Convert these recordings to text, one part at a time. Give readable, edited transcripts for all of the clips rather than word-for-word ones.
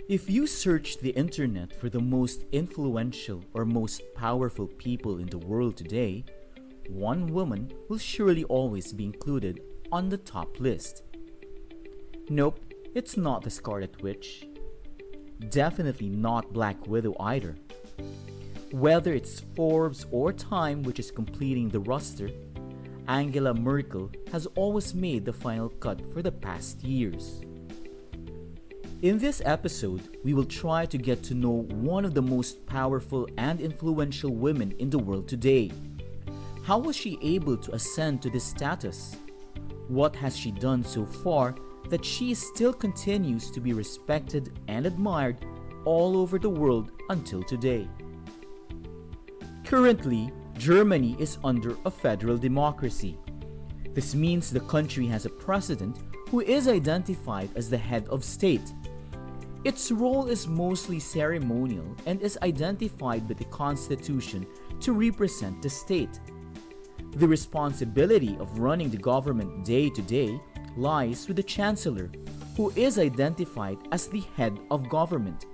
If you search the internet for the most influential or most powerful people in the world today, one woman will surely always be included on the top list. Nope, it's not the Scarlet Witch. Definitely not Black Widow either. Whether it's Forbes or Time which is completing the roster, Angela Merkel has always made the final cut for the past years. In this episode, we will try to get to know one of the most powerful and influential women in the world today. How was she able to ascend to this status? What has she done so far that she still continues to be respected and admired all over the world until today? Currently, Germany is under a federal democracy. This means the country has a president who is identified as the head of state. Its role is mostly ceremonial and is identified by the Constitution to represent the state. The responsibility of running the government day to day lies with the Chancellor, who is identified as the head of government.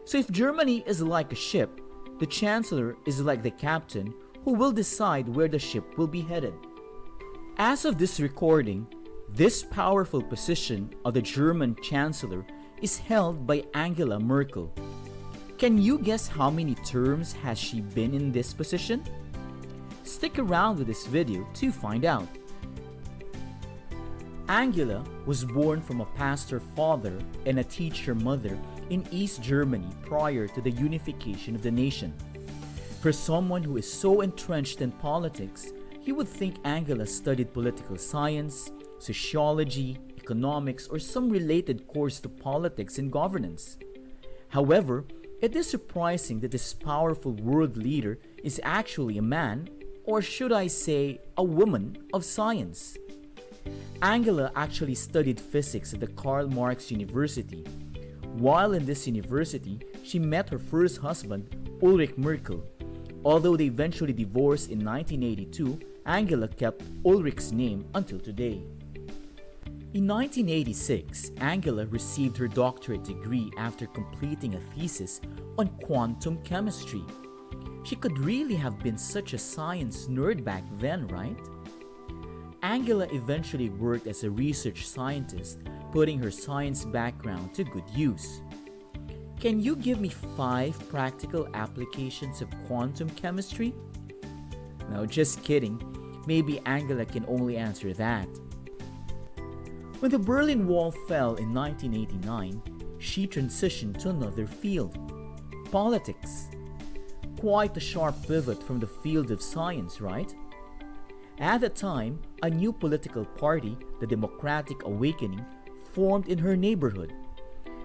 So if Germany is like a ship, the Chancellor is like the captain who will decide where the ship will be headed. As of this recording, this powerful position of the German Chancellor is held by Angela Merkel. Can you guess how many terms has she been in this position? Stick around with this video to find out. Angela was born from a pastor father and a teacher mother in East Germany prior to the unification of the nation. For someone who is so entrenched in politics, you would think Angela studied political science, sociology, economics, or some related course to politics and governance. However, it is surprising that this powerful world leader is actually a man, or should I say, a woman of science. Angela actually studied physics at the Karl Marx University. While in this university, she met her first husband, Ulrich Merkel. Although they eventually divorced in 1982, Angela kept Ulrich's name until today. In 1986, Angela received her doctorate degree after completing a thesis on quantum chemistry. She could really have been such a science nerd back then, right? Angela eventually worked as a research scientist, putting her science background to good use. Can you give me 5 practical applications of quantum chemistry? No, just kidding. Maybe Angela can only answer that. When the Berlin Wall fell in 1989, she transitioned to another field, politics. Quite a sharp pivot from the field of science, right? At the time, a new political party, the Democratic Awakening, formed in her neighborhood.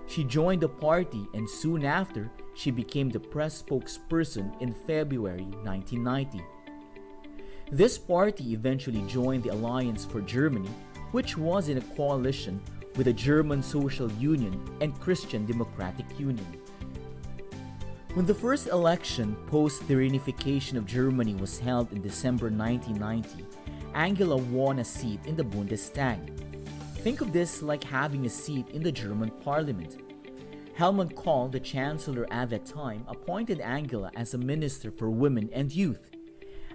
She joined the party and soon after, she became the press spokesperson in February 1990. This party eventually joined the Alliance for Germany, which was in a coalition with the German Social Union and Christian Democratic Union. When the first election post the reunification of Germany was held in December 1990, Angela won a seat in the Bundestag. Think of this like having a seat in the German parliament. Helmut Kohl, the chancellor at that time, appointed Angela as a minister for women and youth.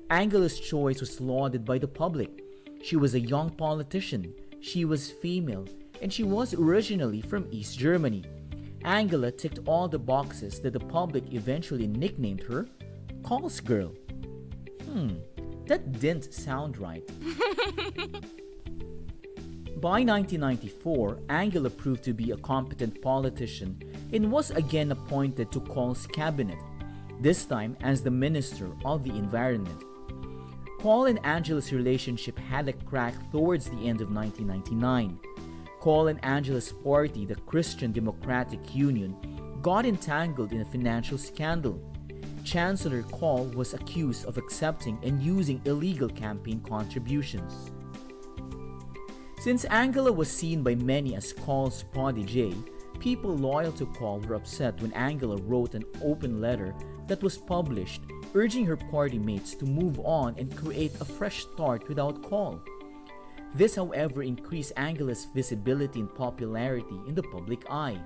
Angela's choice was lauded by the public. She was a young politician, she was female, and she was originally from East Germany. Angela ticked all the boxes that the public eventually nicknamed her Kohl's Girl. That didn't sound right. By 1994, Angela proved to be a competent politician and was again appointed to Kohl's cabinet, this time as the Minister of the Environment. Kohl and Angela's relationship had a crack towards the end of 1999. Kohl and Angela's party, the Christian Democratic Union, got entangled in a financial scandal. Chancellor Kohl was accused of accepting and using illegal campaign contributions. Since Angela was seen by many as Kohl's protégé, people loyal to Kohl were upset when Angela wrote an open letter that was published urging her party mates to move on and create a fresh start without Kohl. This, however, increased Angela's visibility and popularity in the public eye.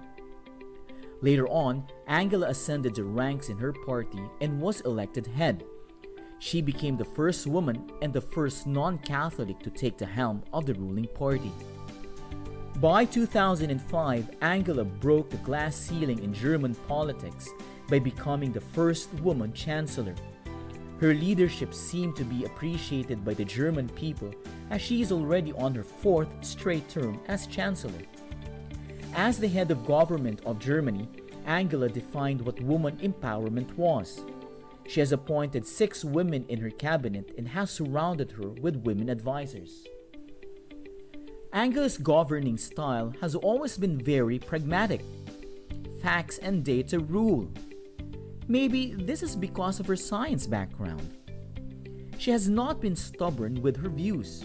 Later on, Angela ascended the ranks in her party and was elected head. She became the first woman and the first non-Catholic to take the helm of the ruling party. By 2005, Angela broke the glass ceiling in German politics by becoming the first woman chancellor. Her leadership seemed to be appreciated by the German people as she is already on her fourth straight term as chancellor. As the head of government of Germany, Angela defined what woman empowerment was. She has appointed 6 women in her cabinet and has surrounded her with women advisors. Angela's governing style has always been very pragmatic. Facts and data rule. Maybe this is because of her science background. She has not been stubborn with her views.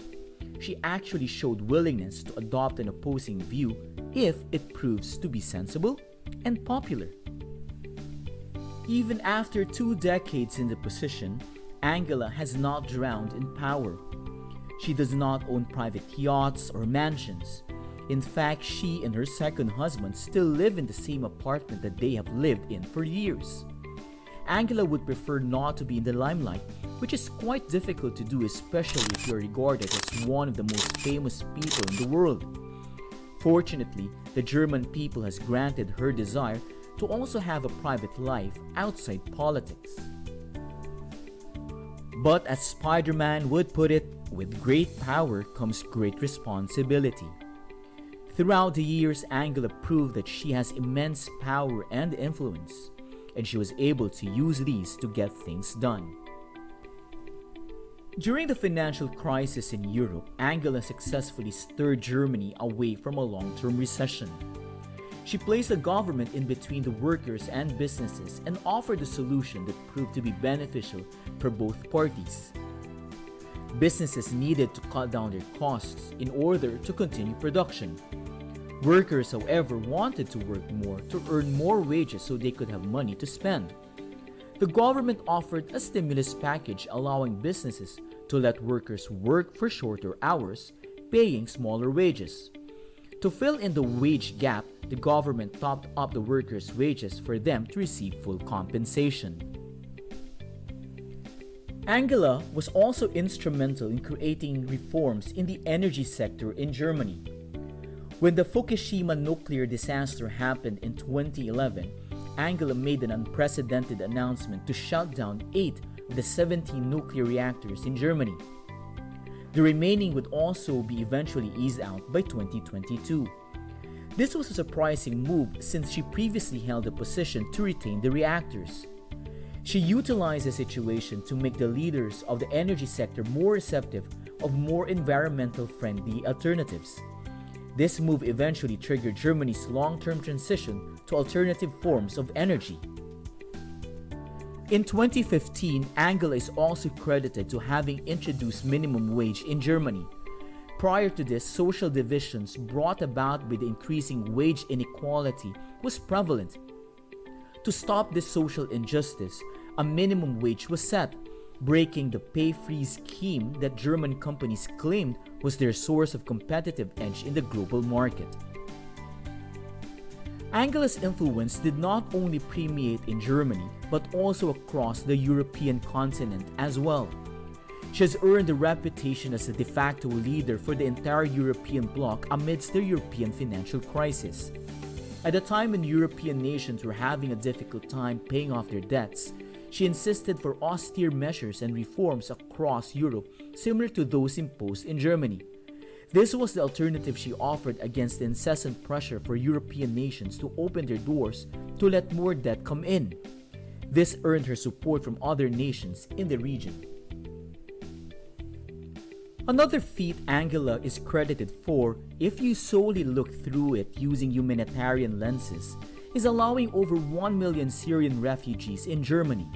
She actually showed willingness to adopt an opposing view if it proves to be sensible and popular. Even after 2 decades in the position, Angela has not drowned in power. She does not own private yachts or mansions. In fact, she and her second husband still live in the same apartment that they have lived in for years. Angela would prefer not to be in the limelight, which is quite difficult to do, especially if you are regarded as one of the most famous people in the world. Fortunately, the German people has granted her desire to also have a private life outside politics. But as Spider-Man would put it, with great power comes great responsibility. Throughout the years, Angela proved that she has immense power and influence, and she was able to use these to get things done. During the financial crisis in Europe, Angela successfully steered Germany away from a long-term recession. She placed the government in between the workers and businesses and offered a solution that proved to be beneficial for both parties. Businesses needed to cut down their costs in order to continue production. Workers, however, wanted to work more to earn more wages so they could have money to spend. The government offered a stimulus package allowing businesses to let workers work for shorter hours, paying smaller wages. To fill in the wage gap, the government topped up the workers' wages for them to receive full compensation. Angela was also instrumental in creating reforms in the energy sector in Germany. When the Fukushima nuclear disaster happened in 2011, Angela made an unprecedented announcement to shut down 8 of the 17 nuclear reactors in Germany. The remaining would also be eventually eased out by 2022. This was a surprising move since she previously held the position to retain the reactors. She utilized the situation to make the leaders of the energy sector more receptive of more environmental-friendly alternatives. This move eventually triggered Germany's long-term transition to alternative forms of energy. In 2015, Angela is also credited to having introduced minimum wage in Germany. Prior to this, social divisions brought about by the increasing wage inequality was prevalent. To stop this social injustice, a minimum wage was set, breaking the pay freeze scheme that German companies claimed was their source of competitive edge in the global market. Angela's influence did not only permeate in Germany, but also across the European continent as well. She has earned a reputation as a de facto leader for the entire European bloc amidst the European financial crisis. At a time when European nations were having a difficult time paying off their debts, she insisted for austere measures and reforms across Europe similar to those imposed in Germany. This was the alternative she offered against the incessant pressure for European nations to open their doors to let more debt come in. This earned her support from other nations in the region. Another feat Angela is credited for, if you solely look through it using humanitarian lenses, is allowing over 1 million Syrian refugees in Germany.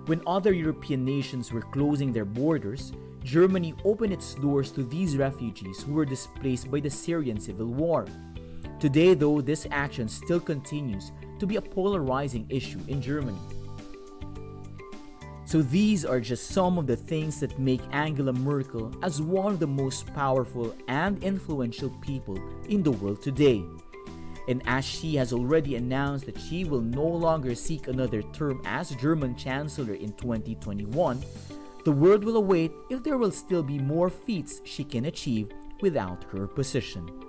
When other European nations were closing their borders, Germany opened its doors to these refugees who were displaced by the Syrian civil war. Today, though, this action still continues to be a polarizing issue in Germany. So these are just some of the things that make Angela Merkel as one of the most powerful and influential people in the world today. And as she has already announced that she will no longer seek another term as German Chancellor in 2021, the world will await if there will still be more feats she can achieve without her position.